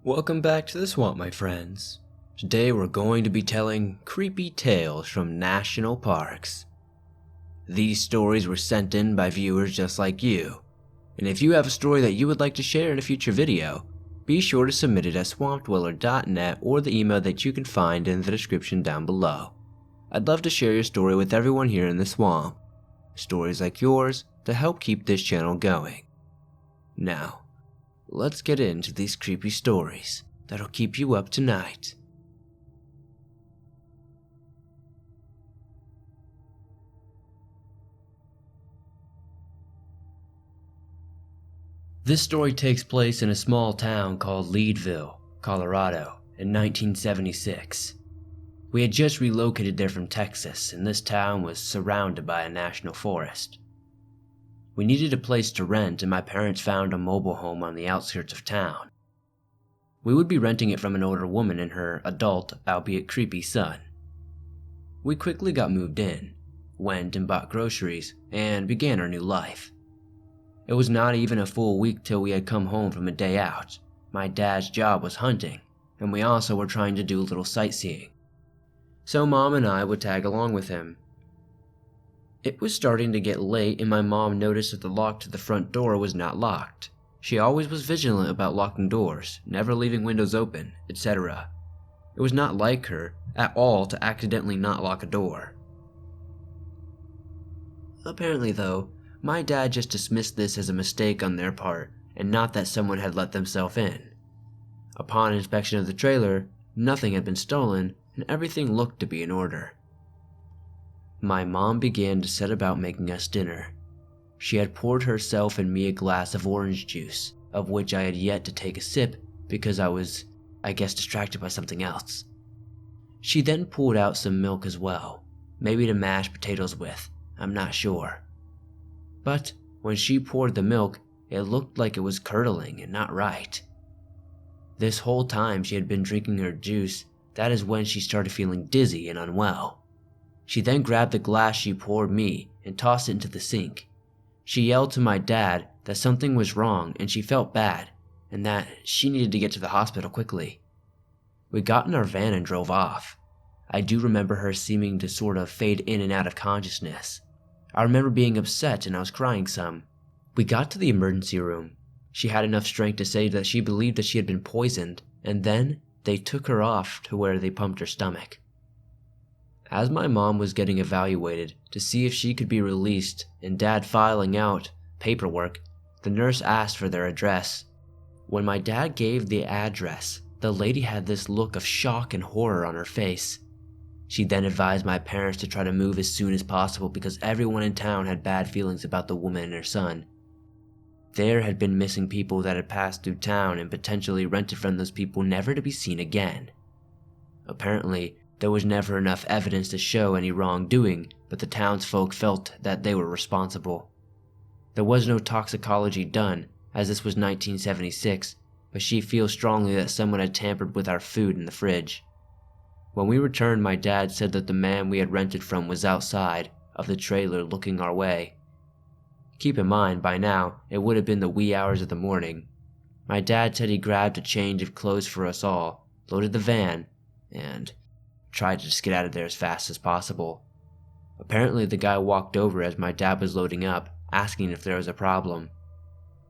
Welcome back to the swamp, my friends. Today we're going to be telling creepy tales from national parks. These stories were sent in by viewers just like you, and if you have a story that you would like to share in a future video, be sure to submit it at swampdweller.net or the email that you can find in the description down below. I'd love to share your story with everyone here in the swamp. Stories like yours to help keep this channel going. Now, let's get into these creepy stories that'll keep you up tonight. This story takes place in a small town called Leadville, Colorado, in 1976. We had just relocated there from Texas, and this town was surrounded by a national forest. We needed a place to rent, and my parents found a mobile home on the outskirts of town. We would be renting it from an older woman and her adult, albeit creepy, son. We quickly got moved in, went and bought groceries, and began our new life. It was not even a full week till we had come home from a day out. My dad's job was hunting, and we also were trying to do a little sightseeing. So Mom and I would tag along with him. It was starting to get late, and my mom noticed that the lock to the front door was not locked. She always was vigilant about locking doors, never leaving windows open, etc. It was not like her at all to accidentally not lock a door. Apparently though, my dad just dismissed this as a mistake on their part, and not that someone had let themselves in. Upon inspection of the trailer, nothing had been stolen, and everything looked to be in order. My mom began to set about making us dinner. She had poured herself and me a glass of orange juice, of which I had yet to take a sip because I was, distracted by something else. She then pulled out some milk as well, maybe to mash potatoes with, I'm not sure. But when she poured the milk, it looked like it was curdling and not right. This whole time she had been drinking her juice, that is when she started feeling dizzy and unwell. She then grabbed the glass she poured me and tossed it into the sink. She yelled to my dad that something was wrong and she felt bad, and that she needed to get to the hospital quickly. We got in our van and drove off. I do remember her seeming to sort of fade in and out of consciousness. I remember being upset and I was crying some. We got to the emergency room. She had enough strength to say that she believed that she had been poisoned, and then they took her off to where they pumped her stomach. As my mom was getting evaluated to see if she could be released and Dad filing out paperwork, the nurse asked for their address. When my dad gave the address, the lady had this look of shock and horror on her face. She then advised my parents to try to move as soon as possible because everyone in town had bad feelings about the woman and her son. There had been missing people that had passed through town and potentially rented from those people never to be seen again. Apparently, there was never enough evidence to show any wrongdoing, but the townsfolk felt that they were responsible. There was no toxicology done, as this was 1976, but she feels strongly that someone had tampered with our food in the fridge. When we returned, my dad said that the man we had rented from was outside of the trailer looking our way. Keep in mind, by now, it would have been the wee hours of the morning. My dad said he grabbed a change of clothes for us all, loaded the van, and tried to just get out of there as fast as possible. Apparently the guy walked over as my dad was loading up, asking if there was a problem.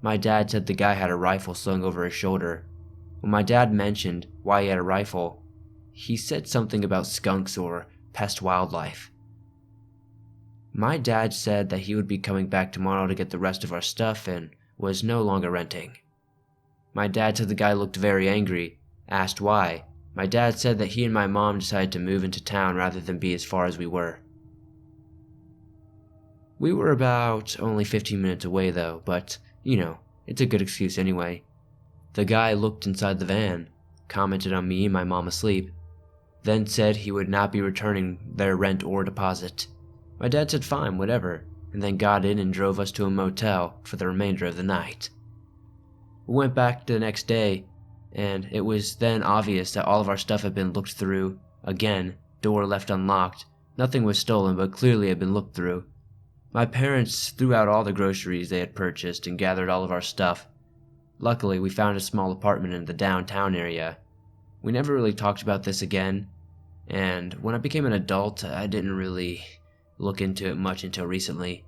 My dad said the guy had a rifle slung over his shoulder. When my dad mentioned why he had a rifle, he said something about skunks or pest wildlife. My dad said that he would be coming back tomorrow to get the rest of our stuff and was no longer renting. My dad said the guy looked very angry, asked why. My dad said that he and my mom decided to move into town rather than be as far as we were. We were about only 15 minutes away though, but, it's a good excuse anyway. The guy looked inside the van, commented on me and my mom asleep, then said he would not be returning their rent or deposit. My dad said fine, whatever, and then got in and drove us to a motel for the remainder of the night. We went back the next day, and it was then obvious that all of our stuff had been looked through. Again, door left unlocked. Nothing was stolen, but clearly had been looked through. My parents threw out all the groceries they had purchased and gathered all of our stuff, Luckily, we found a small apartment in the downtown area. We never really talked about this again, and when I became an adult, I didn't really look into it much until recently.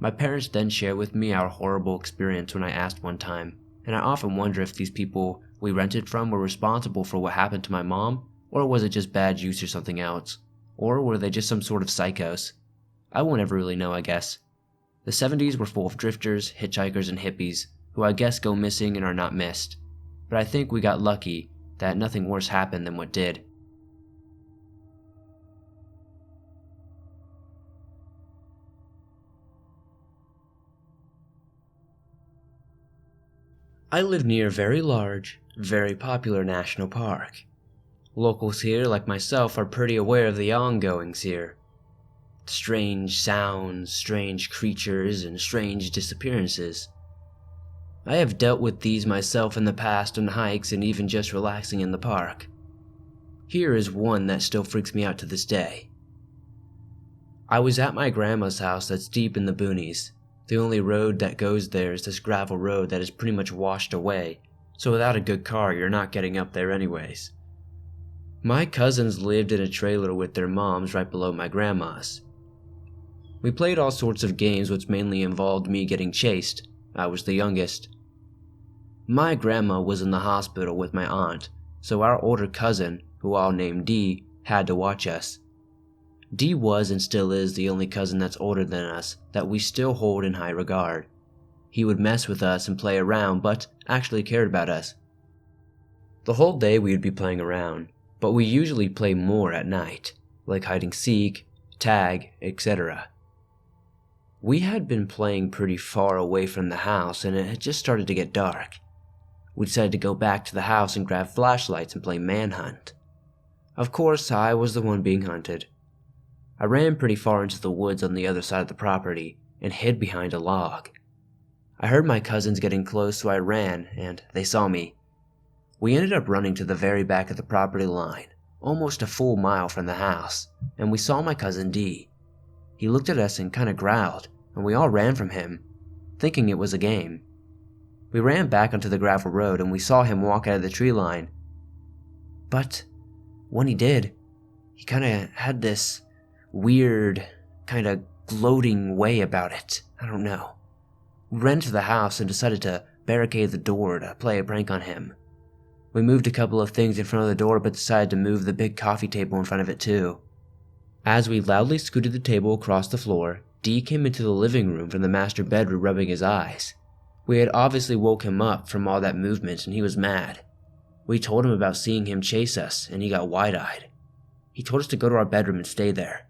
My parents then shared with me our horrible experience when I asked one time, and I often wonder if these people we rented from were responsible for what happened to my mom, or was it just bad juice or something else? Or were they just some sort of psychos? I won't ever really know, I guess. The 70s were full of drifters, hitchhikers, and hippies, who I guess go missing and are not missed. But I think we got lucky that nothing worse happened than what did. I live near a very large, very popular national park. Locals here, like myself, are pretty aware of the ongoings here. Strange sounds, strange creatures, and strange disappearances. I have dealt with these myself in the past on hikes and even just relaxing in the park. Here is one that still freaks me out to this day. I was at my grandma's house that's deep in the boonies. The only road that goes there is this gravel road that is pretty much washed away, so without a good car you're not getting up there anyways. My cousins lived in a trailer with their moms right below my grandma's. We played all sorts of games which mainly involved me getting chased. I was the youngest. My grandma was in the hospital with my aunt, so our older cousin, who I'll name D, had to watch us. D was and still is the only cousin that's older than us that we still hold in high regard. He would mess with us and play around, but actually cared about us. The whole day we would be playing around, but we usually play more at night, like hide and seek, tag, etc. We had been playing pretty far away from the house and it had just started to get dark. We decided to go back to the house and grab flashlights and play manhunt. Of course, I was the one being hunted. I ran pretty far into the woods on the other side of the property and hid behind a log. I heard my cousins getting close, so I ran and they saw me. We ended up running to the very back of the property line, almost a full mile from the house, and we saw my cousin D. He looked at us and kinda growled, and we all ran from him, thinking it was a game. We ran back onto the gravel road and we saw him walk out of the tree line. But when he did, he kinda had this weird, kinda gloating way about it. I don't know. We ran to the house and decided to barricade the door to play a prank on him. We moved a couple of things in front of the door but decided to move the big coffee table in front of it too. As we loudly scooted the table across the floor, D came into the living room from the master bedroom rubbing his eyes. We had obviously woke him up from all that movement and he was mad. We told him about seeing him chase us and he got wide-eyed. He told us to go to our bedroom and stay there.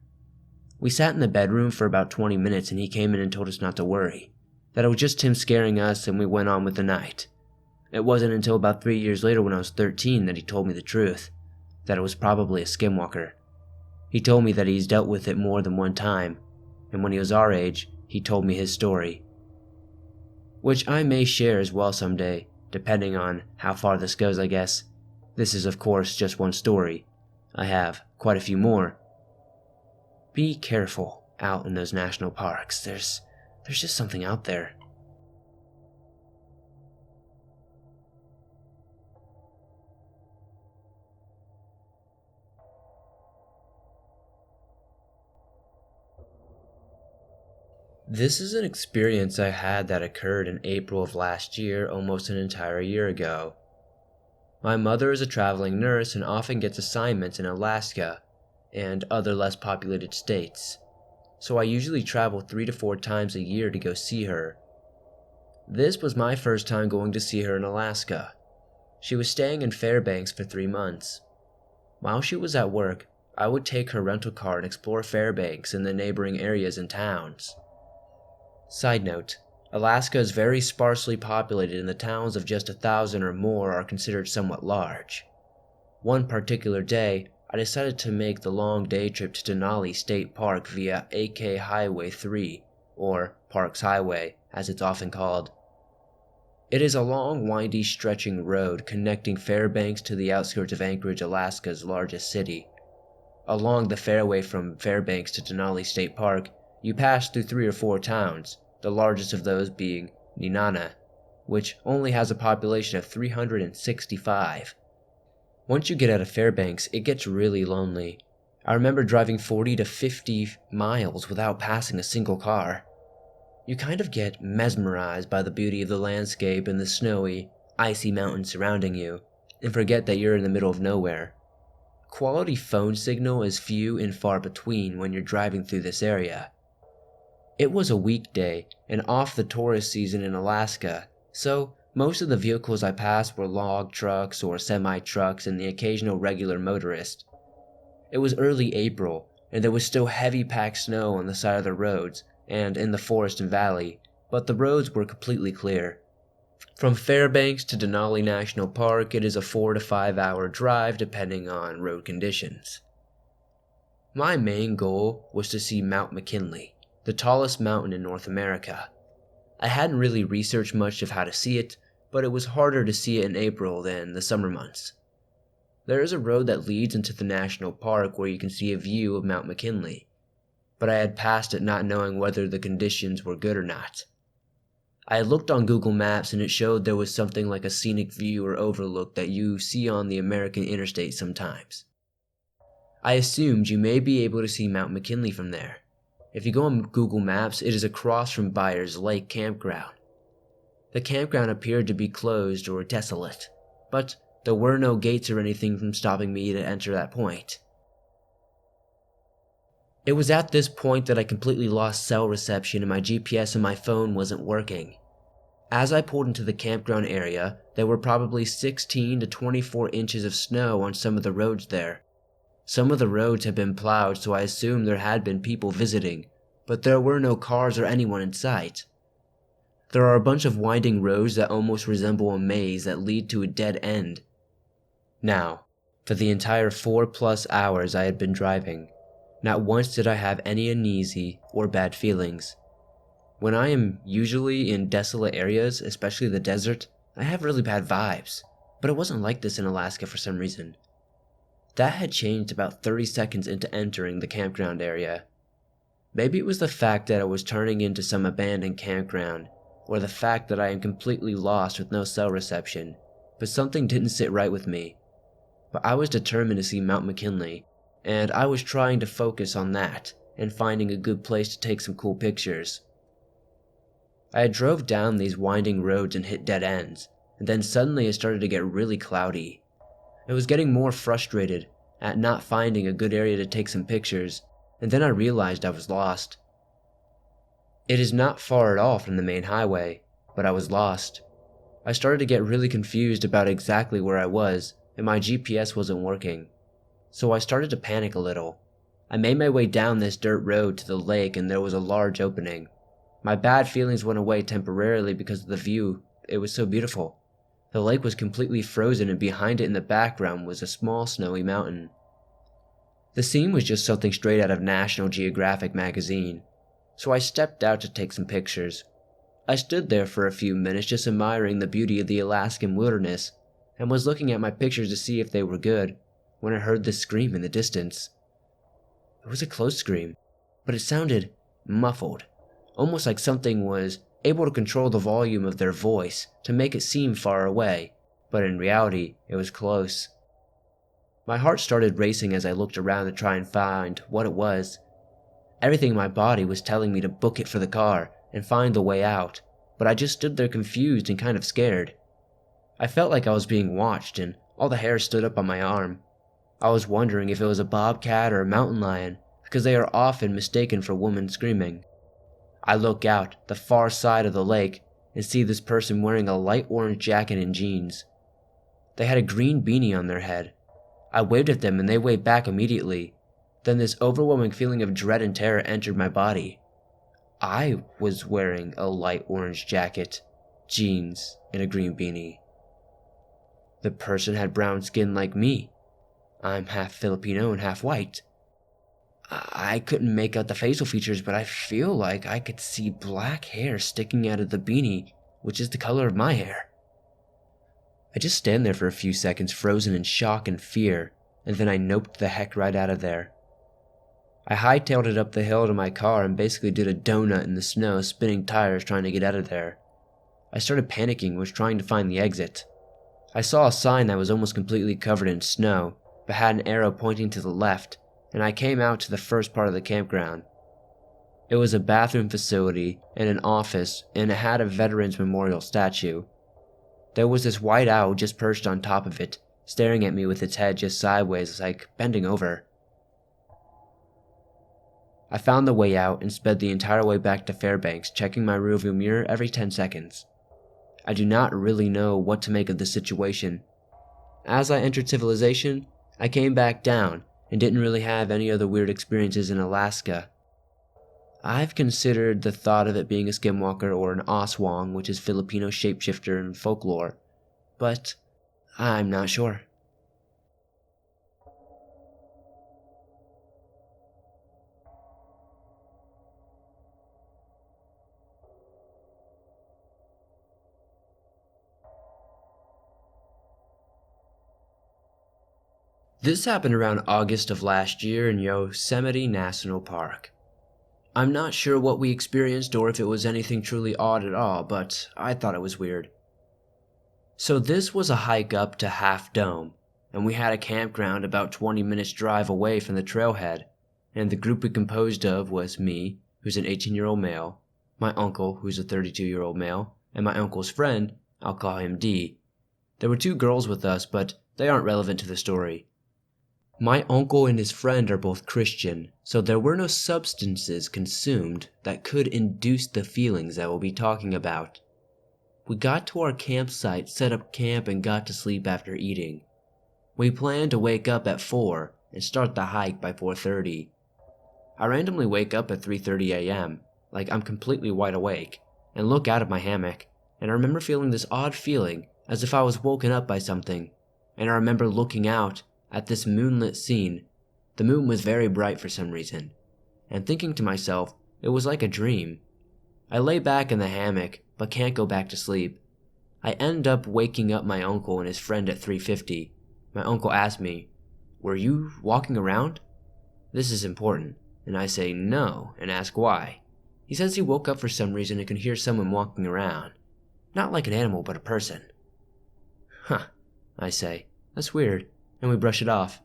We sat in the bedroom for about 20 minutes and he came in and told us not to worry, that it was just him scaring us and we went on with the night. It wasn't until about 3 years later when I was 13 that he told me the truth, that it was probably a skinwalker. He told me that he's dealt with it more than one time, and when he was our age, he told me his story. Which I may share as well someday, depending on how far this goes, I guess. This is of course just one story. I have quite a few more. Be careful out in those national parks. There's just something out there. This is an experience I had that occurred in April of last year, almost an entire year ago. My mother is a traveling nurse and often gets assignments in Alaska and other less populated states, so I usually travel 3 to 4 times a year to go see her. This was my first time going to see her in Alaska. She was staying in Fairbanks for 3 months. While she was at work, I would take her rental car and explore Fairbanks and the neighboring areas and towns. Side note, Alaska is very sparsely populated and the towns of just 1,000 or more are considered somewhat large. One particular day, I decided to make the long day trip to Denali State Park via AK Highway 3, or Parks Highway, as it's often called. It is a long, windy, stretching road connecting Fairbanks to the outskirts of Anchorage, Alaska's largest city. Along the fairway from Fairbanks to Denali State Park, you pass through 3 or 4 towns, the largest of those being Nenana, which only has a population of 365. Once you get out of Fairbanks, it gets really lonely. I remember driving 40 to 50 miles without passing a single car. You kind of get mesmerized by the beauty of the landscape and the snowy, icy mountains surrounding you, and forget that you're in the middle of nowhere. Quality phone signal is few and far between when you're driving through this area. It was a weekday and off the tourist season in Alaska, so most of the vehicles I passed were log trucks or semi-trucks and the occasional regular motorist. It was early April, and there was still heavy packed snow on the side of the roads and in the forest and valley, but the roads were completely clear. From Fairbanks to Denali National Park, it is a 4 to 5 hour drive depending on road conditions. My main goal was to see Mount McKinley, the tallest mountain in North America. I hadn't really researched much of how to see it, but it was harder to see it in April than the summer months. There is a road that leads into the national park where you can see a view of Mount McKinley, but I had passed it not knowing whether the conditions were good or not. I had looked on Google Maps and it showed there was something like a scenic view or overlook that you see on the American interstate sometimes. I assumed you may be able to see Mount McKinley from there. If you go on Google Maps, it is across from Byers Lake Campground. The campground appeared to be closed or desolate, but there were no gates or anything from stopping me to enter that point. It was at this point that I completely lost cell reception and my GPS on my phone wasn't working. As I pulled into the campground area, there were probably 16 to 24 inches of snow on some of the roads there. Some of the roads had been plowed, so I assumed there had been people visiting, but there were no cars or anyone in sight. There are a bunch of winding roads that almost resemble a maze that lead to a dead end. Now, for the entire 4+ hours I had been driving, not once did I have any uneasy or bad feelings. When I am usually in desolate areas, especially the desert, I have really bad vibes, but it wasn't like this in Alaska for some reason. That had changed about 30 seconds into entering the campground area. Maybe it was the fact that I was turning into some abandoned campground, or the fact that I am completely lost with no cell reception, but something didn't sit right with me. But I was determined to see Mount McKinley, and I was trying to focus on that and finding a good place to take some cool pictures. I had drove down these winding roads and hit dead ends, and then suddenly it started to get really cloudy. I was getting more frustrated at not finding a good area to take some pictures, and then I realized I was lost. It is not far at all from the main highway, but I was lost. I started to get really confused about exactly where I was, and my GPS wasn't working. So I started to panic a little. I made my way down this dirt road to the lake and there was a large opening. My bad feelings went away temporarily because of the view. It was so beautiful. The lake was completely frozen and behind it in the background was a small snowy mountain. The scene was just something straight out of National Geographic magazine, so I stepped out to take some pictures. I stood there for a few minutes just admiring the beauty of the Alaskan wilderness and was looking at my pictures to see if they were good when I heard this scream in the distance. It was a close scream, but it sounded muffled, almost like something was able to control the volume of their voice to make it seem far away, but in reality, it was close. My heart started racing as I looked around to try and find what it was. Everything in my body was telling me to book it for the car and find the way out, but I just stood there confused and kind of scared. I felt like I was being watched and all the hair stood up on my arm. I was wondering if it was a bobcat or a mountain lion, because they are often mistaken for women screaming. I look out the far side of the lake and see this person wearing a light orange jacket and jeans. They had a green beanie on their head. I waved at them and they waved back immediately. Then this overwhelming feeling of dread and terror entered my body. I was wearing a light orange jacket, jeans, and a green beanie. The person had brown skin like me. I'm half Filipino and half white. I couldn't make out the facial features, but I feel like I could see black hair sticking out of the beanie, which is the color of my hair. I just stand there for a few seconds, frozen in shock and fear, and then I noped the heck right out of there. I hightailed it up the hill to my car and basically did a donut in the snow, spinning tires trying to get out of there. I started panicking and was trying to find the exit. I saw a sign that was almost completely covered in snow, but had an arrow pointing to the left, and I came out to the first part of the campground. It was a bathroom facility and an office, and it had a Veterans Memorial statue. There was this white owl just perched on top of it, staring at me with its head just sideways, like bending over. I found the way out and sped the entire way back to Fairbanks, checking my rearview mirror every 10 seconds. I do not really know what to make of the situation. As I entered civilization, I came back down and didn't really have any other weird experiences in Alaska. I've considered the thought of it being a skinwalker or an aswang, which is Filipino shapeshifter in folklore, but I'm not sure. This happened around August of last year in Yosemite National Park. I'm not sure what we experienced or if it was anything truly odd at all, but I thought it was weird. So this was a hike up to Half Dome, and we had a campground about 20 minutes drive away from the trailhead, and the group we composed of was me, who's an 18-year-old male, my uncle, who's a 32-year-old male, and my uncle's friend, I'll call him D. There were 2 girls with us, but they aren't relevant to the story. My uncle and his friend are both Christian, so there were no substances consumed that could induce the feelings I will be talking about. We got to our campsite, set up camp, and got to sleep after eating. We planned to wake up at 4 and start the hike by 4:30. I randomly wake up at 3:30 a.m., like I'm completely wide awake, and look out of my hammock, and I remember feeling this odd feeling as if I was woken up by something, and I remember looking out at this moonlit scene. The moon was very bright for some reason, and thinking to myself, it was like a dream. I lay back in the hammock, but can't go back to sleep. I end up waking up my uncle and his friend at 3:50. My uncle asked me, "Were you walking around?" This is important, and I say no and ask why. He says he woke up for some reason and could hear someone walking around. Not like an animal, but a person. Huh, I say, that's weird, and we brush it off.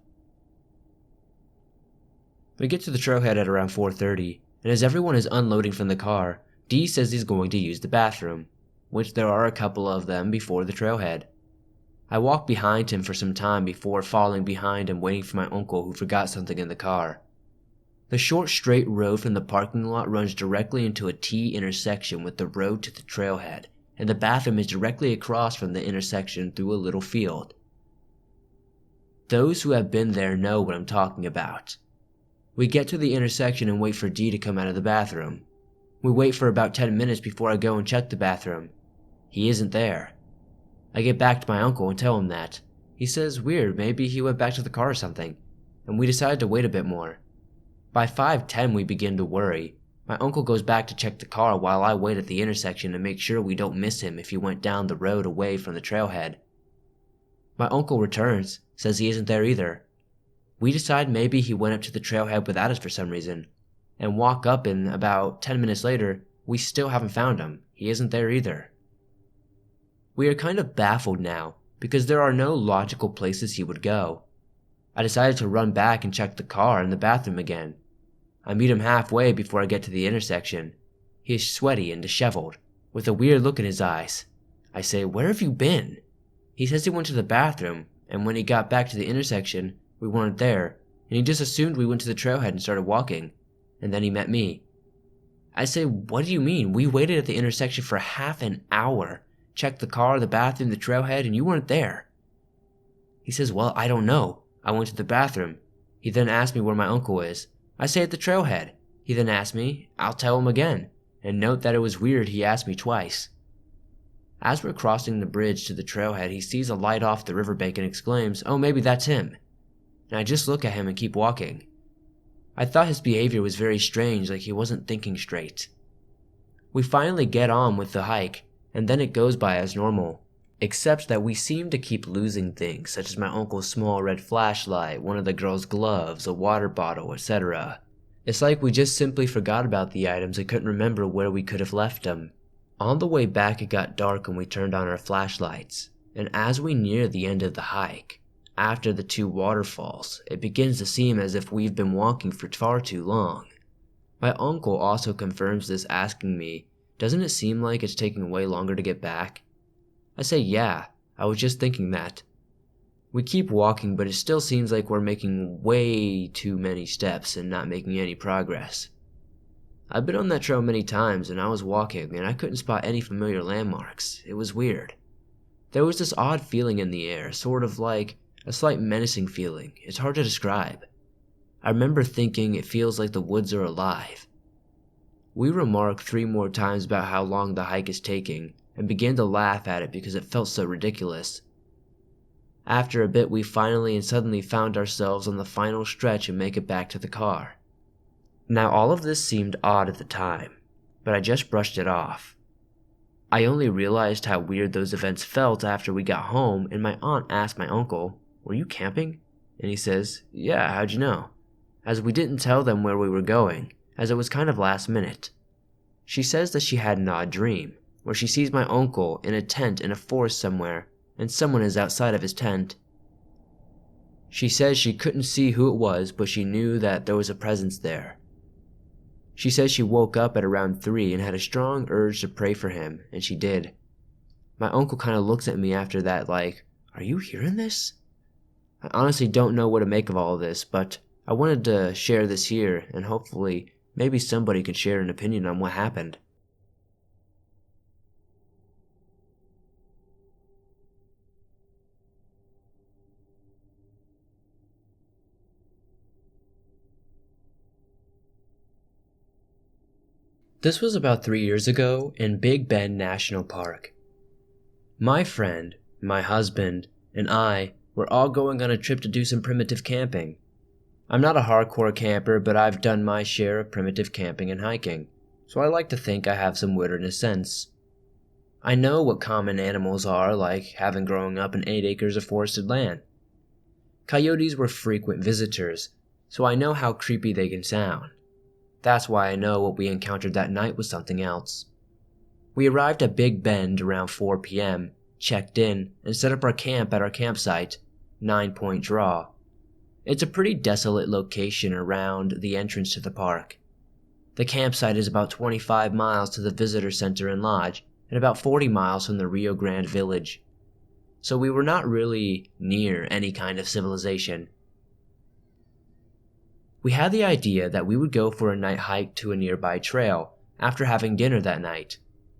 We get to the trailhead at around 4:30, and as everyone is unloading from the car, D says he's going to use the bathroom, which there are a couple of them before the trailhead. I walk behind him for some time before falling behind and waiting for my uncle who forgot something in the car. The short straight road from the parking lot runs directly into a T intersection with the road to the trailhead, and the bathroom is directly across from the intersection through a little field. Those who have been there know what I'm talking about. We get to the intersection and wait for D to come out of the bathroom. We wait for about 10 minutes before I go and check the bathroom. He isn't there. I get back to my uncle and tell him that. He says weird, maybe he went back to the car or something, and we decided to wait a bit more. By 5:10 we begin to worry. My uncle goes back to check the car while I wait at the intersection to make sure we don't miss him if he went down the road away from the trailhead. My uncle returns, says he isn't there either. We decide maybe he went up to the trailhead without us for some reason, and walk up, and about 10 minutes later, we still haven't found him. He isn't there either. We are kind of baffled now, because there are no logical places he would go. I decided to run back and check the car and the bathroom again. I meet him halfway before I get to the intersection. He is sweaty and disheveled, with a weird look in his eyes. I say, "Where have you been?" He says he went to the bathroom, and when he got back to the intersection, we weren't there, and he just assumed we went to the trailhead and started walking, and then he met me. I say, "What do you mean? We waited at the intersection for half an hour, checked the car, the bathroom, the trailhead, and you weren't there." He says, "Well, I don't know. I went to the bathroom." He then asked me where my uncle is. I say at the trailhead. He then asked me. I'll tell him again, and note that it was weird he asked me twice. As we're crossing the bridge to the trailhead, he sees a light off the riverbank and exclaims, "Oh, maybe that's him." And I just look at him and keep walking. I thought his behavior was very strange, like he wasn't thinking straight. We finally get on with the hike, and then it goes by as normal, except that we seem to keep losing things, such as my uncle's small red flashlight, one of the girl's gloves, a water bottle, etc. It's like we just simply forgot about the items and couldn't remember where we could have left them. On the way back it got dark and we turned on our flashlights, and as we near the end of the hike, after the 2 waterfalls, it begins to seem as if we've been walking for far too long. My uncle also confirms this, asking me, "Doesn't it seem like it's taking way longer to get back?" I say, "Yeah, I was just thinking that." We keep walking, but it still seems like we're making way too many steps and not making any progress. I've been on that trail many times, and I was walking and I couldn't spot any familiar landmarks. It was weird. There was this odd feeling in the air, sort of like a slight menacing feeling. It's hard to describe. I remember thinking it feels like the woods are alive. We remarked 3 more times about how long the hike is taking and began to laugh at it because it felt so ridiculous. After a bit, we finally and suddenly found ourselves on the final stretch and make it back to the car. Now all of this seemed odd at the time, but I just brushed it off. I only realized how weird those events felt after we got home, and my aunt asked my uncle, "Were you camping?" And he says, "Yeah, how'd you know?" As we didn't tell them where we were going, as it was kind of last minute. She says that she had an odd dream, where she sees my uncle in a tent in a forest somewhere, and someone is outside of his tent. She says she couldn't see who it was, but she knew that there was a presence there. She says she woke up at around 3 and had a strong urge to pray for him, and she did. My uncle kind of looks at me after that like, "Are you hearing this?" I honestly don't know what to make of all of this, but I wanted to share this here, and hopefully maybe somebody can share an opinion on what happened. This was about 3 years ago in Big Bend National Park. My friend, my husband, and I were all going on a trip to do some primitive camping. I'm not a hardcore camper, but I've done my share of primitive camping and hiking, so I like to think I have some wilderness sense. I know what common animals are like, having grown up in 8 acres of forested land. Coyotes were frequent visitors, so I know how creepy they can sound. That's why I know what we encountered that night was something else. We arrived at Big Bend around 4 p.m., checked in, and set up our camp at our campsite, 9 Point Draw. It's a pretty desolate location around the entrance to the park. The campsite is about 25 miles to the visitor center and lodge, and about 40 miles from the Rio Grande village. So we were not really near any kind of civilization. We had the idea that we would go for a night hike to a nearby trail after having dinner that night.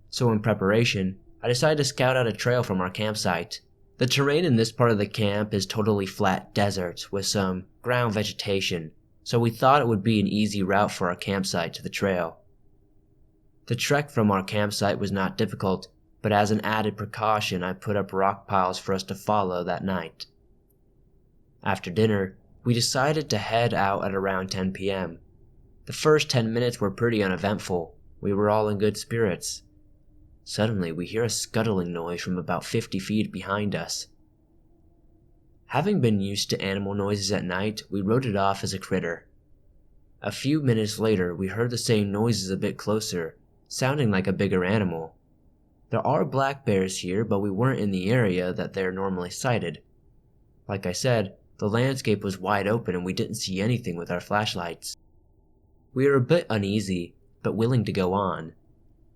So in preparation, I decided to scout out a trail from our campsite. The terrain in this part of the camp is totally flat desert with some ground vegetation, so we thought it would be an easy route for our campsite to the trail. The trek from our campsite was not difficult, but as an added precaution I put up rock piles for us to follow that night. After dinner, we decided to head out at around 10 p.m. The first 10 minutes were pretty uneventful. We were all in good spirits. Suddenly, we hear a scuttling noise from about 50 feet behind us. Having been used to animal noises at night, we wrote it off as a critter. A few minutes later, we heard the same noises a bit closer, sounding like a bigger animal. There are black bears here, but we weren't in the area that they're normally sighted. Like I said, the landscape was wide open and we didn't see anything with our flashlights. We were a bit uneasy, but willing to go on.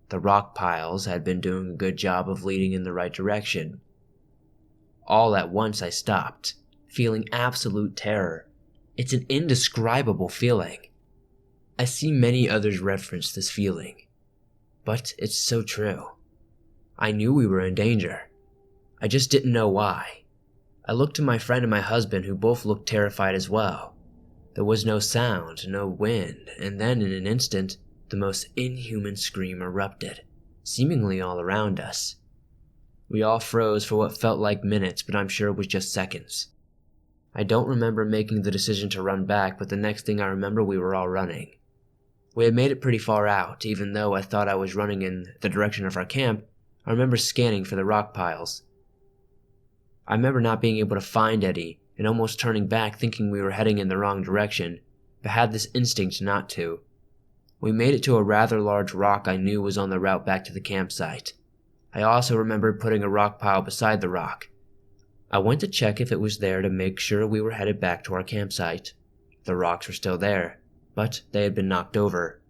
The rock piles had been doing a good job of leading in the right direction. All at once I stopped, feeling absolute terror. It's an indescribable feeling. I see many others reference this feeling, but it's so true. I knew we were in danger. I just didn't know why. I looked to my friend and my husband, who both looked terrified as well. There was no sound, no wind, and then in an instant, the most inhuman scream erupted, seemingly all around us. We all froze for what felt like minutes, but I'm sure it was just seconds. I don't remember making the decision to run back, but the next thing I remember we were all running. We had made it pretty far out. Even though I thought I was running in the direction of our camp, I remember scanning for the rock piles. I remember not being able to find Eddie and almost turning back thinking we were heading in the wrong direction, but had this instinct not to. We made it to a rather large rock I knew was on the route back to the campsite. I also remembered putting a rock pile beside the rock. I went to check if it was there to make sure we were headed back to our campsite. The rocks were still there, but they had been knocked over.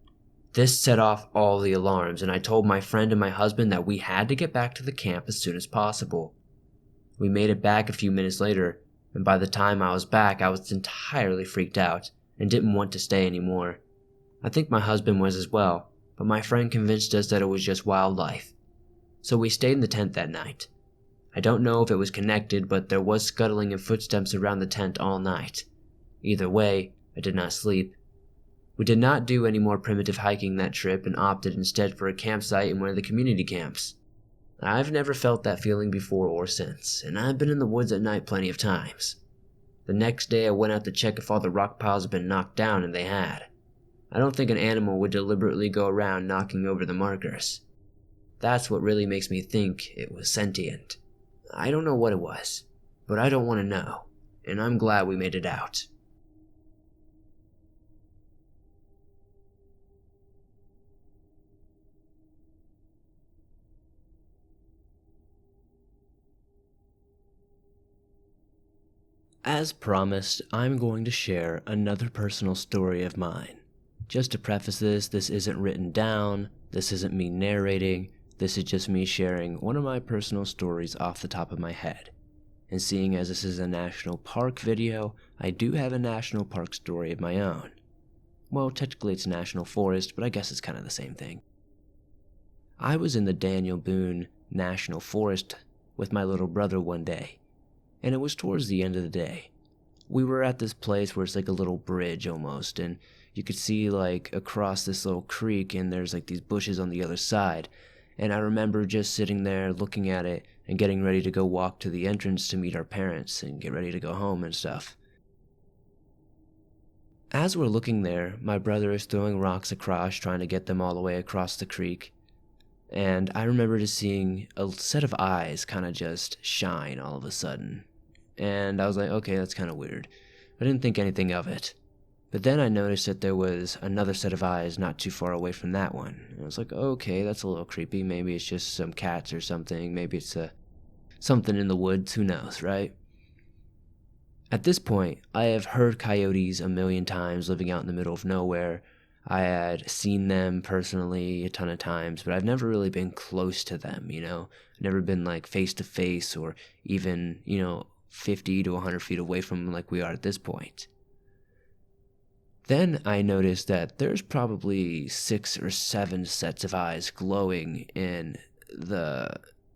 This set off all the alarms, and I told my friend and my husband that we had to get back to the camp as soon as possible. We made it back a few minutes later, and by the time I was back, I was entirely freaked out and didn't want to stay anymore. I think my husband was as well, but my friend convinced us that it was just wildlife. So we stayed in the tent that night. I don't know if it was connected, but there was scuttling and footsteps around the tent all night. Either way, I did not sleep. We did not do any more primitive hiking that trip and opted instead for a campsite in one of the community camps. I've never felt that feeling before or since, and I've been in the woods at night plenty of times. The next day I went out to check if all the rock piles had been knocked down, and they had. I don't think an animal would deliberately go around knocking over the markers. That's what really makes me think it was sentient. I don't know what it was, but I don't want to know, and I'm glad we made it out. As promised, I'm going to share another personal story of mine. Just to preface this isn't written down, this isn't me narrating, this is just me sharing one of my personal stories off the top of my head. And seeing as this is a national park video, I do have a national park story of my own. Well, technically it's a national forest, but I guess it's kind of the same thing. I was in the Daniel Boone National Forest with my little brother one day, and it was towards the end of the day. We were at this place where it's like a little bridge almost, and you could see like across this little creek, and there's like these bushes on the other side. And I remember just sitting there looking at it and getting ready to go walk to the entrance to meet our parents and get ready to go home and stuff. As we're looking there, my brother is throwing rocks across, trying to get them all the way across the creek. And I remember just seeing a set of eyes kind of just shine all of a sudden. And I was like, okay, that's kind of weird. I didn't think anything of it. But then I noticed that there was another set of eyes not too far away from that one. And I was like, okay, that's a little creepy. Maybe it's just some cats or something. Maybe it's something in the woods. Who knows, right? At this point, I have heard coyotes a million times living out in the middle of nowhere. I had seen them personally a ton of times, but I've never really been close to them, Never been like face to face or even, 50 to 100 feet away from them like we are at this point. Then I noticed that there's probably 6 or 7 sets of eyes glowing in the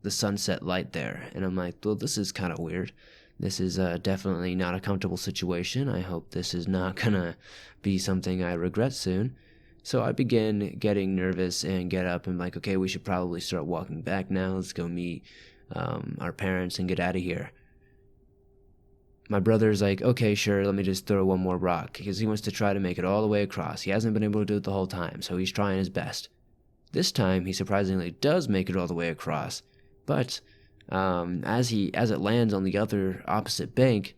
sunset light there. And I'm like, well, this is kind of weird. This is definitely not a comfortable situation. I hope this is not gonna be something I regret soon. So I begin getting nervous and get up and like, okay, we should probably start walking back now. Let's go meet our parents and get out of here. My brother's like, okay, sure, let me just throw one more rock, because he wants to try to make it all the way across. He hasn't been able to do it the whole time, so he's trying his best. This time, he surprisingly does make it all the way across, but as it lands on the other opposite bank,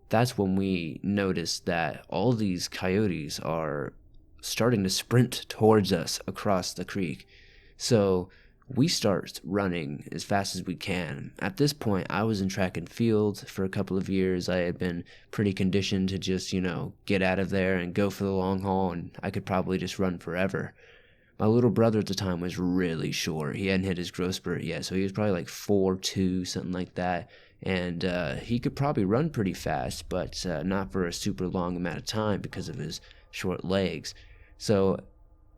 that's when we notice that all these coyotes are starting to sprint towards us across the creek. So we start running as fast as we can. At this point, I was in track and field for a couple of years. I had been pretty conditioned to just, get out of there and go for the long haul, and I could probably just run forever. My little brother at the time was really short. He hadn't hit his growth spurt yet, so he was probably like 4'2", something like that. And he could probably run pretty fast, but not for a super long amount of time because of his short legs. So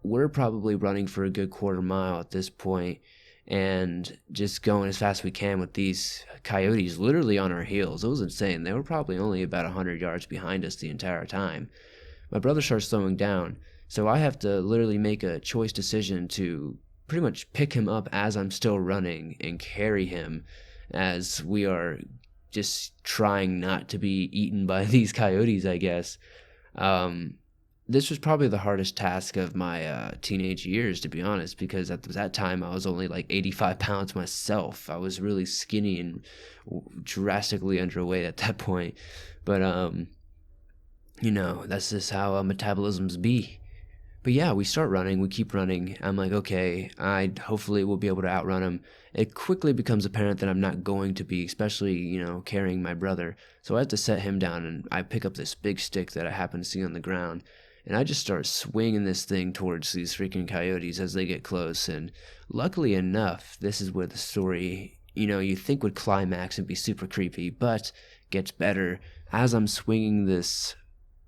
we're probably running for a good quarter mile at this point and just going as fast as we can with these coyotes literally on our heels. It was insane. They were probably only about 100 yards behind us the entire time. My brother starts slowing down, so I have to literally make a choice decision to pretty much pick him up as I'm still running and carry him as we are just trying not to be eaten by these coyotes, I guess. This was probably the hardest task of my teenage years, to be honest, because at that time I was only like 85 pounds myself. I was really skinny and drastically underweight at that point. But, that's just how metabolisms be. But yeah, we start running, we keep running. I'm like, okay, I hopefully will be able to outrun him. It quickly becomes apparent that I'm not going to be, especially, carrying my brother. So I have to set him down, and I pick up this big stick that I happen to see on the ground, and I just start swinging this thing towards these freaking coyotes as they get close. And luckily enough, this is where the story, you think would climax and be super creepy, but gets better. As I'm swinging this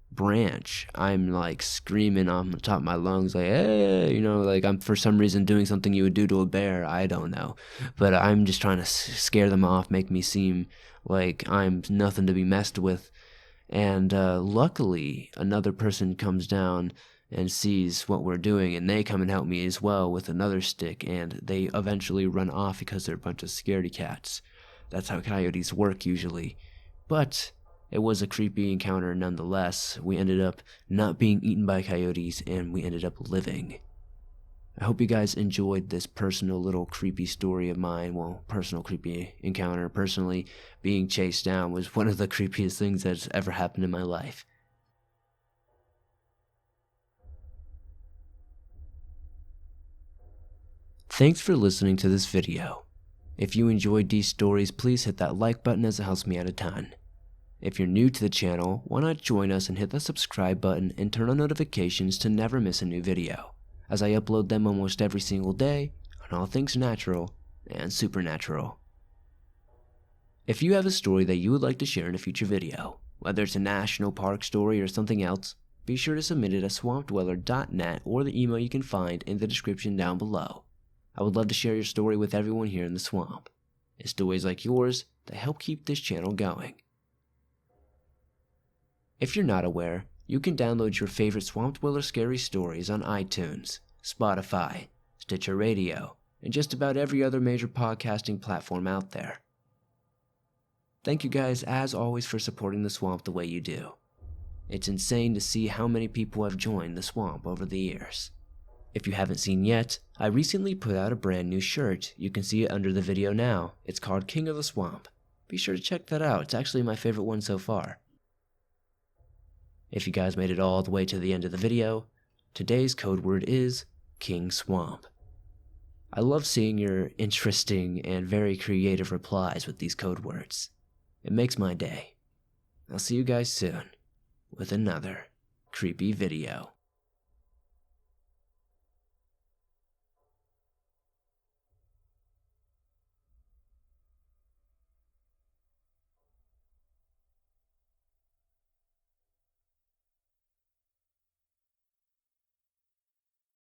branch, I'm like screaming on the top of my lungs, like, hey, like I'm for some reason doing something you would do to a bear. I don't know, but I'm just trying to scare them off, make me seem like I'm nothing to be messed with. And luckily, another person comes down and sees what we're doing, and they come and help me as well with another stick, and they eventually run off because they're a bunch of scaredy cats. That's how coyotes work usually. But it was a creepy encounter nonetheless. We ended up not being eaten by coyotes, and we ended up living. I hope you guys enjoyed this personal little creepy story of mine. Well, personal creepy encounter. Personally, being chased down was one of the creepiest things that's ever happened in my life. Thanks for listening to this video. If you enjoyed these stories, please hit that like button as it helps me out a ton. If you're new to the channel, why not join us and hit the subscribe button and turn on notifications to never miss a new video, as I upload them almost every single day on all things natural and supernatural. If you have a story that you would like to share in a future video, whether it's a national park story or something else, be sure to submit it at swampdweller.net or the email you can find in the description down below. I would love to share your story with everyone here in the swamp. It's stories like yours that help keep this channel going. If you're not aware, you can download your favorite Swamp Dweller scary stories on iTunes, Spotify, Stitcher Radio, and just about every other major podcasting platform out there. Thank you guys as always for supporting the swamp the way you do. It's insane to see how many people have joined the swamp over the years. If you haven't seen yet, I recently put out a brand new shirt. You can see it under the video now. It's called King of the Swamp. Be sure to check that out. It's actually my favorite one so far. If you guys made it all the way to the end of the video, today's code word is King Swamp. I love seeing your interesting and very creative replies with these code words. It makes my day. I'll see you guys soon with another creepy video.